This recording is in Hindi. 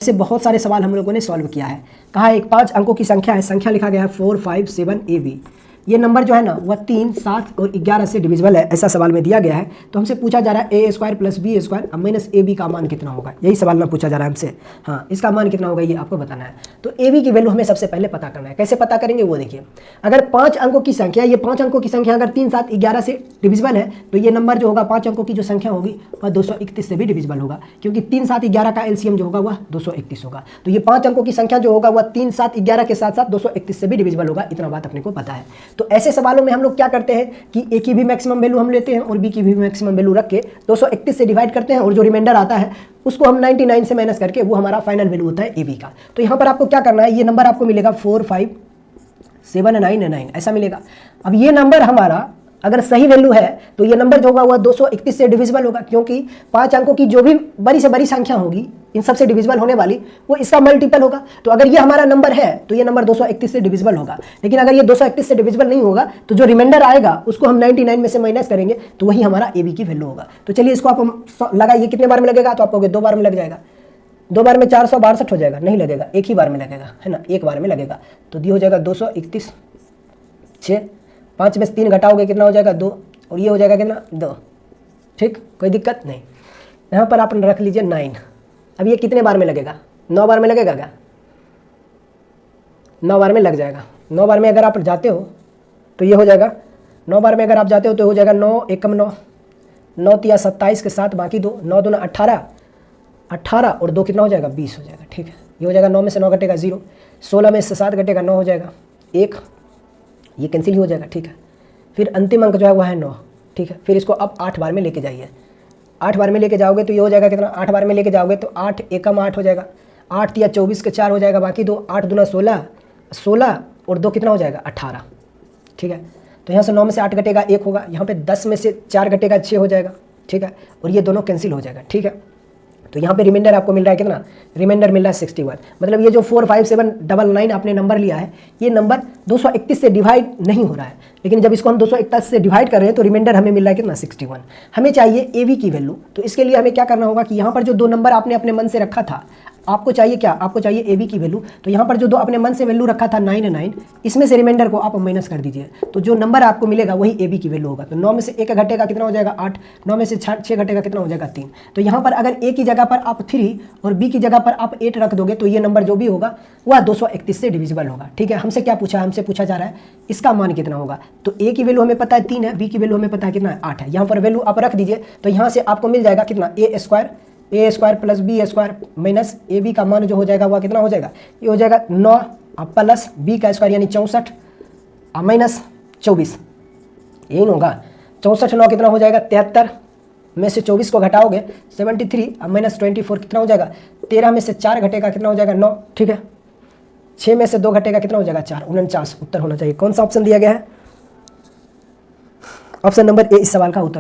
ऐसे बहुत सारे सवाल हम लोगों ने सॉल्व किया है। कहा एक 5 अंकों की संख्या है, संख्या लिखा गया है 4, 5, 7 AB। ये नंबर जो है ना वह 3, 7 और 11 से डिविजिबल है, ऐसा सवाल में दिया गया है। तो हमसे पूछा जा रहा है A² + B² माइनस AB का मान कितना होगा, यही सवाल में पूछा जा रहा है हमसे। हाँ, इसका मान कितना होगा ये आपको बताना है। तो AB की वैल्यू हमें सबसे पहले पता करना है। कैसे पता करेंगे वो देखिए। अगर 5 अंकों की संख्या, ये 5 अंकों की संख्या अगर 3, 7, 11 से डिविजिबल है तो ये नंबर जो होगा 5 अंकों की जो संख्या होगी वह 231 से भी डिविजिबल होगा, क्योंकि 3, 7, 11 का एलसीएम जो होगा वह 231 होगा। तो ये 5 अंकों की संख्या जो होगा वह 3, 7, 11 के साथ साथ 231 से भी डिविजिबल होगा। इतना बात अपने को पता है। तो ऐसे सवालों में हम लोग क्या करते हैं कि ए की भी मैक्सिमम वैल्यू हम लेते हैं और बी की भी मैक्सिमम वैल्यू रख के 231 से डिवाइड करते हैं और जो रिमाइंडर आता है उसको हम 99 से माइनस करके वो हमारा फाइनल वैल्यू होता है ए बी का। तो यहाँ पर आपको क्या करना है, ये नंबर आपको मिलेगा 4, 5, 7, 9 ऐसा मिलेगा। अब ये नंबर हमारा अगर सही वैल्यू है तो ये नंबर जो होगा वह 231 से डिविजिबल होगा, क्योंकि 5 अंकों की जो भी बड़ी से बड़ी संख्या होगी इन सबसे डिविजिबल होने वाली वो इसका मल्टीपल होगा। तो अगर ये हमारा नंबर है तो ये नंबर 231 से डिविजिबल होगा। लेकिन अगर ये 231 से डिविजिबल नहीं होगा तो जो रिमाइंडर आएगा उसको हम 99 में से माइनस करेंगे तो वही हमारा ए बी की वैल्यू होगा। तो चलिए इसको आप लगाइए, कितने बार में लगेगा, तो आप कहोगे 2 बार में लग जाएगा। 2 बार में 462 हो जाएगा, नहीं लगेगा, एक ही बार में लगेगा, है ना, एक बार में लगेगा। तो ये हो जाएगा 231, 6, 5 में से 3 घटाओगे कितना हो जाएगा 2, और ये हो जाएगा कितना 2। ठीक, कोई दिक्कत नहीं। यहाँ पर आप रख लीजिए 9। अब ये कितने बार में लगेगा, 9 बार में लगेगा क्या, 9 बार में लग जाएगा। 9 बार में अगर आप जाते हो तो ये हो जाएगा, 9 बार में अगर आप जाते हो तो हो जाएगा 9 एकम 9, 9 तिया 27 के साथ बाकी 2, 9 दूना 18, 18 और 2 कितना हो जाएगा 20 हो जाएगा। ठीक है, ये हो जाएगा 9 में से 9 घटेगा 0, 16 में से 7 घटेगा 9 हो जाएगा 1, ये कैंसिल ही हो जाएगा। ठीक है, फिर अंतिम अंक जो है वह है 9। ठीक है, फिर इसको अब 8 बार में लेके जाइए। 8 बार में लेके जाओगे तो ये हो जाएगा कितना, 8 बार में लेके जाओगे तो 8 एकम 8 हो जाएगा, 8 तिया 24 के 4 हो जाएगा बाकी 2, 8 दूना 16, 16 और 2 कितना हो जाएगा 18। ठीक है, तो यहाँ से 9 में से 8 घटेगा 1 होगा, यहाँ पे 10 में से 4 घटेगा 6 हो जाएगा। ठीक है, और ये दोनों कैंसिल हो जाएगा। ठीक है, तो यहाँ पे रिमाइंडर आपको मिल रहा है कितना, रिमाइंडर मिल रहा है 61। मतलब ये जो 4, 5, 7, 9 आपने नंबर लिया है ये नंबर 231 से डिवाइड नहीं हो रहा है, लेकिन जब इसको हम 231 से डिवाइड कर रहे हैं तो रिमाइंडर हमें मिल रहा है कितना 61। हमें चाहिए ए बी की वैल्यू। तो इसके लिए हमें क्या करना होगा कि यहाँ पर जो 2 नंबर आपने अपने मन से रखा था, आपको चाहिए क्या, आपको चाहिए ए बी की वैल्यू। तो यहाँ पर जो 2 अपने मन से वैल्यू रखा था 9, 9, इसमें से रिमाइंडर को आप माइनस कर दीजिए, तो जो नंबर आपको मिलेगा वही ए बी की वैल्यू होगा। तो 9 में से 1 घटेगा कितना हो जाएगा 8, 9 में से 6 घटेगा कितना हो जाएगा 3। तो यहाँ पर अगर ए की जगह पर आप 3 और बी की जगह पर आप 8 रख दोगे तो ये नंबर जो भी होगा वह 231 से डिविजिबल होगा। ठीक है, हमसे क्या पूछा है, हमसे पूछा जा रहा है इसका मान कितना होगा। तो ए की वैल्यू हमें पता है 3 है, बी की वैल्यू हमें पता है कितना है 8 है। यहाँ पर वैल्यू आप रख दीजिए तो यहाँ से आपको मिल जाएगा कितना a² + b² minus A B का मान जो हो जाएगा वह कितना हो जाएगा, ये हो जाएगा 9 प्लस बी का स्क्वायर यानी 64 माइनस 24, यही होगा 64, 9 कितना हो जाएगा 73 में से 24 को घटाओगे 73 माइनस 24 कितना हो जाएगा 13 में से 4 घटेगा कितना हो जाएगा 9। ठीक है, 6 में से 2 घटेगा कितना हो जाएगा 4, 49 उत्तर होना चाहिए। कौन सा ऑप्शन दिया गया है, ऑप्शन नंबर ए इस सवाल का उत्तर।